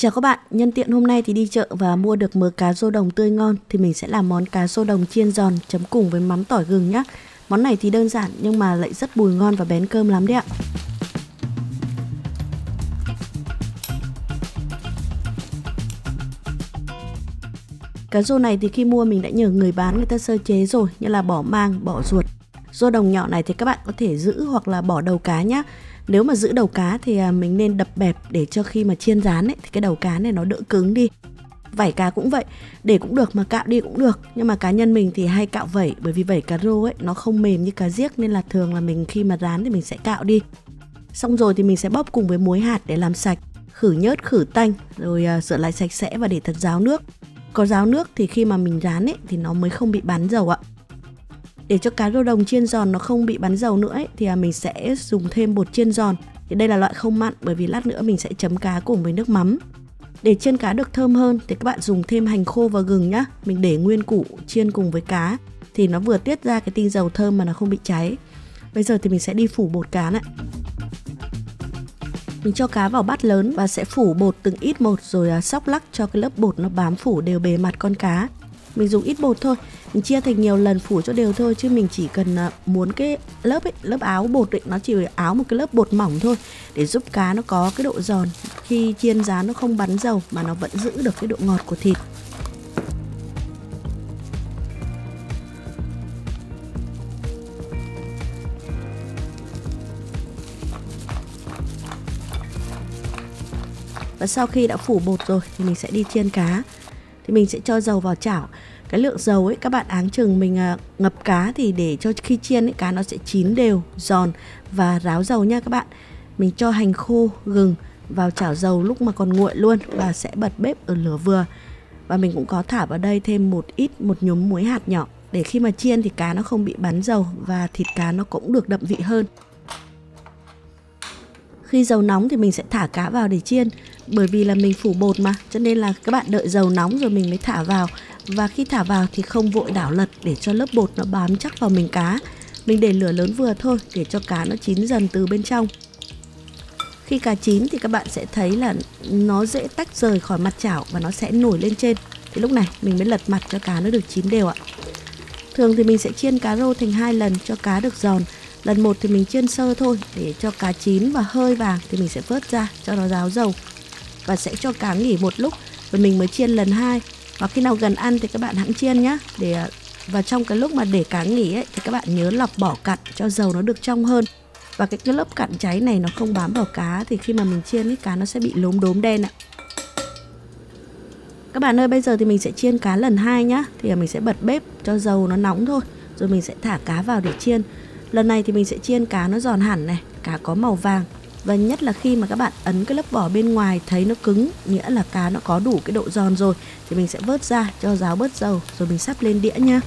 Chào các bạn, nhân tiện hôm nay thì đi chợ và mua được mớ cá rô đồng tươi ngon thì mình sẽ làm món cá rô đồng chiên giòn chấm cùng với mắm tỏi gừng nhé. Món này thì đơn giản nhưng mà lại rất bùi ngon và bén cơm lắm đấy ạ. Cá rô này thì khi mua mình đã nhờ người bán người ta sơ chế rồi, như là bỏ mang, bỏ ruột. Rô đồng nhỏ này thì các bạn có thể giữ hoặc là bỏ đầu cá nhé. Nếu mà giữ đầu cá thì mình nên đập bẹp để cho khi mà chiên rán ấy, thì cái đầu cá này nó đỡ cứng đi. Vảy cá cũng vậy, để cũng được mà cạo đi cũng được. Nhưng mà cá nhân mình thì hay cạo vảy, bởi vì vảy cá rô ấy nó không mềm như cá giếc, nên là thường là mình khi mà rán thì mình sẽ cạo đi. Xong rồi thì mình sẽ bóp cùng với muối hạt để làm sạch, khử nhớt khử tanh, rồi rửa lại sạch sẽ và để thật ráo nước. Có ráo nước thì khi mà mình rán ấy thì nó mới không bị bắn dầu ạ. Để cho cá rô đồng chiên giòn nó không bị bắn dầu nữa ấy, thì mình sẽ dùng thêm bột chiên giòn. Thì đây là loại không mặn, bởi vì lát nữa mình sẽ chấm cá cùng với nước mắm. Để chiên cá được thơm hơn thì các bạn dùng thêm hành khô và gừng nhá. Mình để nguyên củ chiên cùng với cá thì nó vừa tiết ra cái tinh dầu thơm mà nó không bị cháy. Bây giờ thì mình sẽ đi phủ bột cá này. Mình cho cá vào bát lớn và sẽ phủ bột từng ít một, rồi xóc lắc cho cái lớp bột nó bám phủ đều bề mặt con cá. Mình dùng ít bột thôi, mình chia thành nhiều lần phủ cho đều thôi, chứ mình chỉ cần muốn cái lớp áo bột ấy, nó chỉ áo một cái lớp bột mỏng thôi, để giúp cá nó có cái độ giòn, khi chiên rán nó không bắn dầu mà nó vẫn giữ được cái độ ngọt của thịt. Và sau khi đã phủ bột rồi thì mình sẽ đi chiên cá. Thì mình sẽ cho dầu vào chảo. Cái lượng dầu ấy các bạn áng chừng mình ngập cá thì để cho khi chiên ấy, cá nó sẽ chín đều, giòn và ráo dầu nha các bạn. Mình cho hành khô, gừng vào chảo dầu lúc mà còn nguội luôn và sẽ bật bếp ở lửa vừa. Và mình cũng có thả vào đây thêm một nhúm muối hạt nhỏ để khi mà chiên thì cá nó không bị bắn dầu và thịt cá nó cũng được đậm vị hơn. Khi dầu nóng thì mình sẽ thả cá vào để chiên. Bởi vì là mình phủ bột mà, cho nên là các bạn đợi dầu nóng rồi mình mới thả vào. Và khi thả vào thì không vội đảo lật để cho lớp bột nó bám chắc vào mình cá. Mình để lửa lớn vừa thôi để cho cá nó chín dần từ bên trong. Khi cá chín thì các bạn sẽ thấy là nó dễ tách rời khỏi mặt chảo và nó sẽ nổi lên trên. Thì lúc này mình mới lật mặt cho cá nó được chín đều ạ. Thường thì mình sẽ chiên cá rô thành 2 lần cho cá được giòn. Lần 1 thì mình chiên sơ thôi, để cho cá chín và hơi vàng thì mình sẽ vớt ra cho nó ráo dầu. Và sẽ cho cá nghỉ một lúc rồi mình mới chiên lần 2. Hoặc khi nào gần ăn thì các bạn hẵng chiên nhá. Và trong cái lúc mà để cá nghỉ ấy, thì các bạn nhớ lọc bỏ cặn cho dầu nó được trong hơn. Và cái lớp cặn cháy này nó không bám vào cá thì khi mà mình chiên ấy, cá nó sẽ bị lốm đốm đen ạ. Các bạn ơi, bây giờ thì mình sẽ chiên cá lần 2 nhá. Thì mình sẽ bật bếp cho dầu nó nóng thôi, rồi mình sẽ thả cá vào để chiên. Lần này thì mình sẽ chiên cá nó giòn hẳn này, cá có màu vàng. Và nhất là khi mà các bạn ấn cái lớp vỏ bên ngoài thấy nó cứng, nghĩa là cá nó có đủ cái độ giòn rồi, thì mình sẽ vớt ra cho ráo bớt dầu rồi mình sắp lên đĩa nha.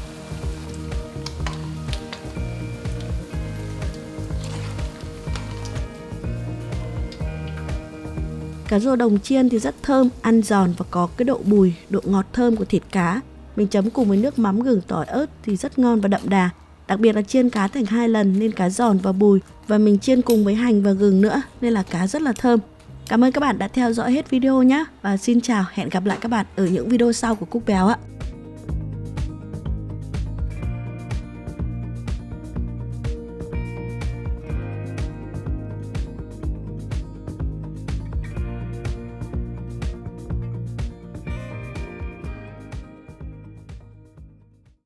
Cá rô đồng chiên thì rất thơm, ăn giòn và có cái độ bùi, độ ngọt thơm của thịt cá. Mình chấm cùng với nước mắm gừng tỏi ớt thì rất ngon và đậm đà. Đặc biệt là chiên cá thành 2 lần nên cá giòn và bùi. Và mình chiên cùng với hành và gừng nữa nên là cá rất là thơm. Cảm ơn các bạn đã theo dõi hết video nhé. Và xin chào, hẹn gặp lại các bạn ở những video sau của Cúc Béo ạ.